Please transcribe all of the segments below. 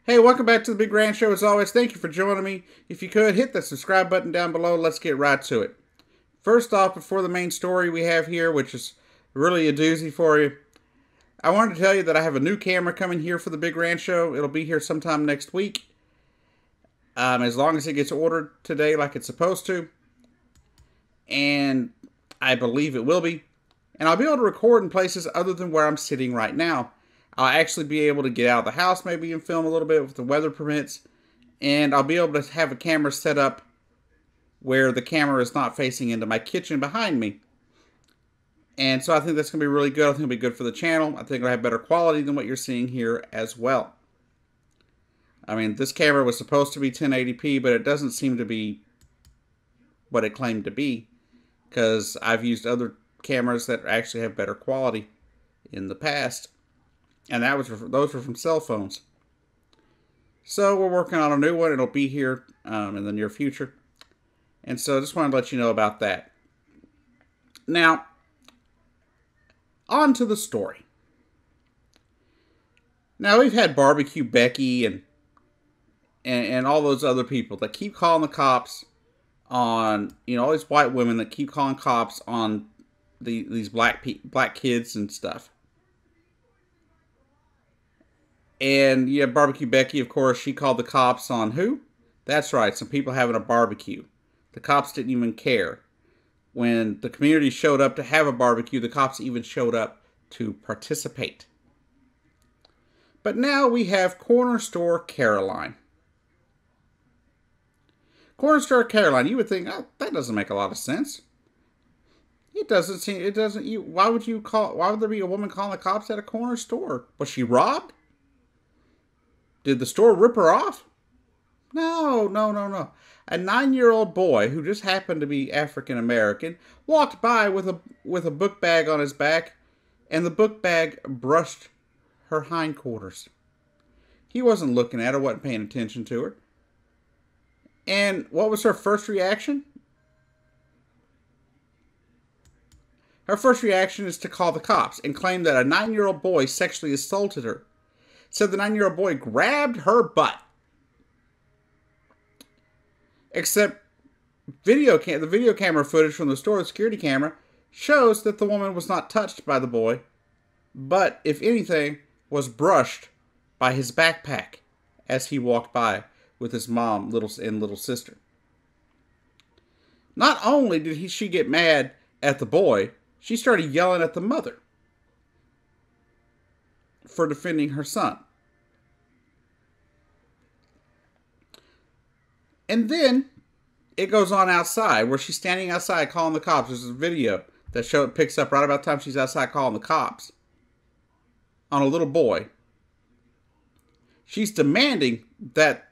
Hey, welcome back to the Big Grand Show. As always, thank you for joining me. If you could, hit the subscribe button down below. Let's get right to it. First off, before the main story we have here, which is really a doozy for you, I wanted to tell you that I have a new camera coming here for the Big Grand Show. It'll be here sometime next week, as long as it gets ordered today like it's supposed to. And I believe it will be. And I'll be able to record in places other than where I'm sitting right now. I'll actually be able to get out of the house maybe and film a little bit if the weather permits. And I'll be able to have a camera set up where the camera is not facing into my kitchen behind me. And so I think that's going to be really good. I think it'll be good for the channel. I think it'll have better quality than what you're seeing here as well. I mean, this camera was supposed to be 1080p, but it doesn't seem to be what it claimed to be, because I've used other cameras that actually have better quality in the past. And those were from cell phones. So we're working on a new one. It'll be here in the near future. And so I just wanted to let you know about that. Now, on to the story. Now, we've had Barbecue Becky and all those other people that keep calling the cops on, all these white women that keep calling cops on these black kids and stuff. And you have Barbecue Becky, of course, she called the cops on who? That's right, some people having a barbecue. The cops didn't even care. When the community showed up to have a barbecue, the cops even showed up to participate. But now we have Cornerstore Caroline. Cornerstore Caroline, you would think, oh, that doesn't make a lot of sense. It doesn't seem, why would there be a woman calling the cops at a corner store? Was she robbed? Did the store rip her off? No. A 9-year-old boy who just happened to be African American walked by with a book bag on his back, and the book bag brushed her hindquarters. He wasn't looking at her, wasn't paying attention to her. And what was her first reaction? Her first reaction is to call the cops and claim that a 9-year-old boy sexually assaulted her. Said the 9-year-old boy grabbed her butt. Except the video camera footage from the store, the security camera, shows that the woman was not touched by the boy, but, if anything, was brushed by his backpack as he walked by with his mom and little sister. Not only did she get mad at the boy, she started yelling at the mother for defending her son. And then it goes on outside where she's standing outside calling the cops. There's a video that picks up right about the time she's outside calling the cops on a little boy. She's demanding that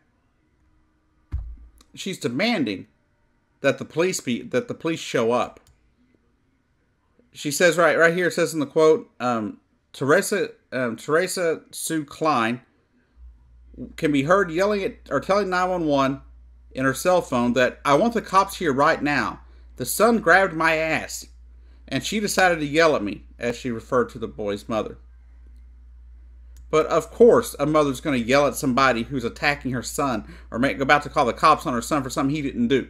the police show up. She says right here, it says in the quote, Teresa Sue Klein can be heard yelling at or telling 911 in her cell phone that, "I want the cops here right now. The son grabbed my ass." And she decided to yell at me, as she referred to the boy's mother. But of course, a mother's going to yell at somebody who's attacking her son or about to call the cops on her son for something he didn't do.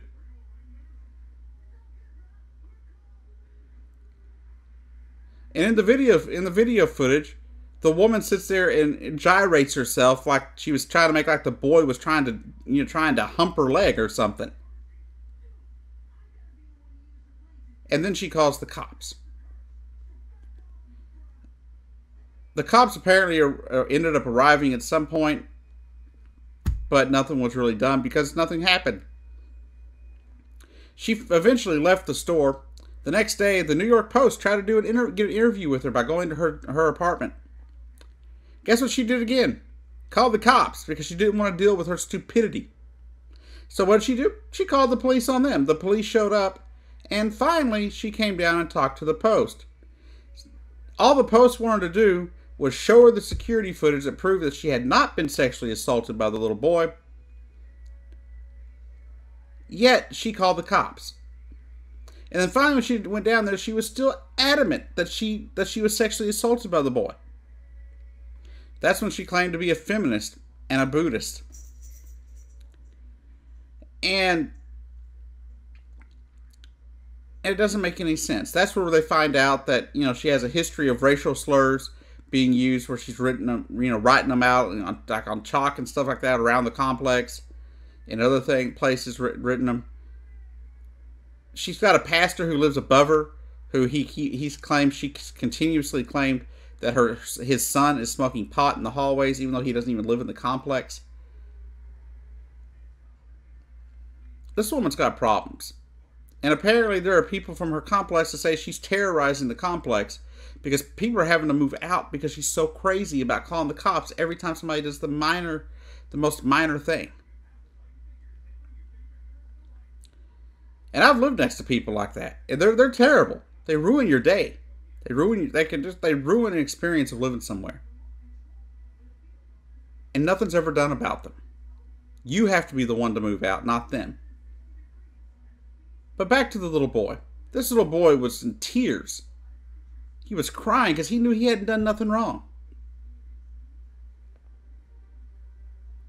And in the video footage, the woman sits there and gyrates herself like she was trying to make like the boy was trying to hump her leg or something. And then she calls the cops. The cops apparently ended up arriving at some point, but nothing was really done because nothing happened. She eventually left the store. The next day, the New York Post tried to get an interview with her by going to her apartment. Guess what she did again? Called the cops because she didn't want to deal with her stupidity. So what did she do? She called the police on them. The police showed up, and finally she came down and talked to the Post. All the Post wanted to do was show her the security footage that proved that she had not been sexually assaulted by the little boy. Yet she called the cops. And then finally when she went down there, she was still adamant that she was sexually assaulted by the boy. That's when she claimed to be a feminist and a Buddhist. And it doesn't make any sense. That's where they find out that, she has a history of racial slurs being used, where she's written them, writing them out like on chalk and stuff like that around the complex and other places written them. She's got a pastor who lives above her, who he's claimed, she continuously claimed that his son is smoking pot in the hallways, even though he doesn't even live in the complex. This woman's got problems. And apparently there are people from her complex that say she's terrorizing the complex because people are having to move out because she's so crazy about calling the cops every time somebody does the most minor thing. And I've lived next to people like that. And they're terrible. They ruin your day. They ruin an experience of living somewhere. And nothing's ever done about them. You have to be the one to move out, not them. But back to the little boy. This little boy was in tears. He was crying because he knew he hadn't done nothing wrong.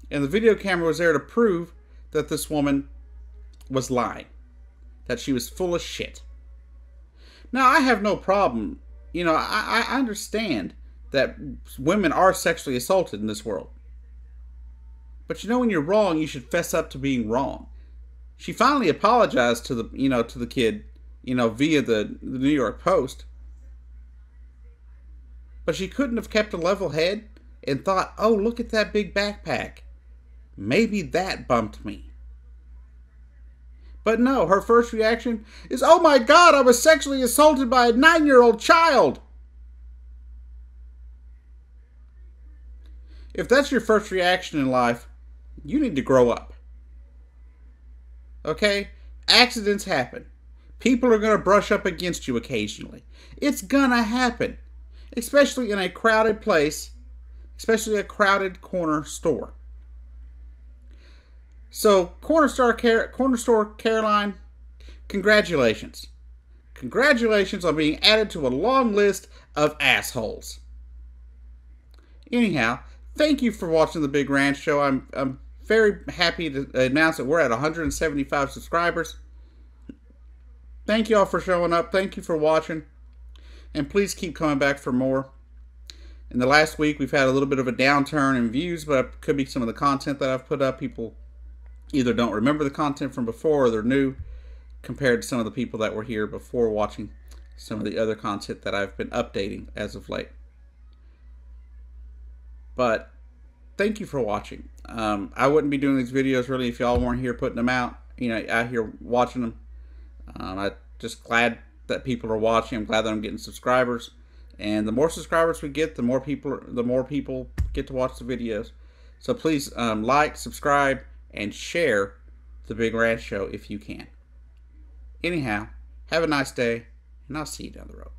And the video camera was there to prove that this woman was lying. That she was full of shit. Now, I have no problem. I understand that women are sexually assaulted in this world. But when you're wrong, you should fess up to being wrong. She finally apologized to the kid, via the New York Post. But she couldn't have kept a level head and thought, oh, look at that big backpack. Maybe that bumped me. But no, her first reaction is, oh my God, I was sexually assaulted by a 9-year-old child. If that's your first reaction in life, you need to grow up. Okay? Accidents happen. People are going to brush up against you occasionally. It's going to happen. Especially in a crowded place. Especially a crowded corner store. So, Cornerstore Caroline, congratulations. Congratulations on being added to a long list of assholes. Anyhow, thank you for watching The Big Ranch Show. I'm very happy to announce that we're at 175 subscribers. Thank you all for showing up. Thank you for watching. And please keep coming back for more. In the last week, we've had a little bit of a downturn in views, but it could be some of the content that I've put up. People either don't remember the content from before or they're new compared to some of the people that were here before watching some of the other content that I've been updating as of late. But thank you for watching. I wouldn't be doing these videos really if y'all weren't here putting them out, out here watching them. I'm just glad that people are watching. I'm glad that I'm getting subscribers. And the more subscribers we get, the more people get to watch the videos. So please like, subscribe, and share The Big Ranch Show if you can. Anyhow, have a nice day, and I'll see you down the road.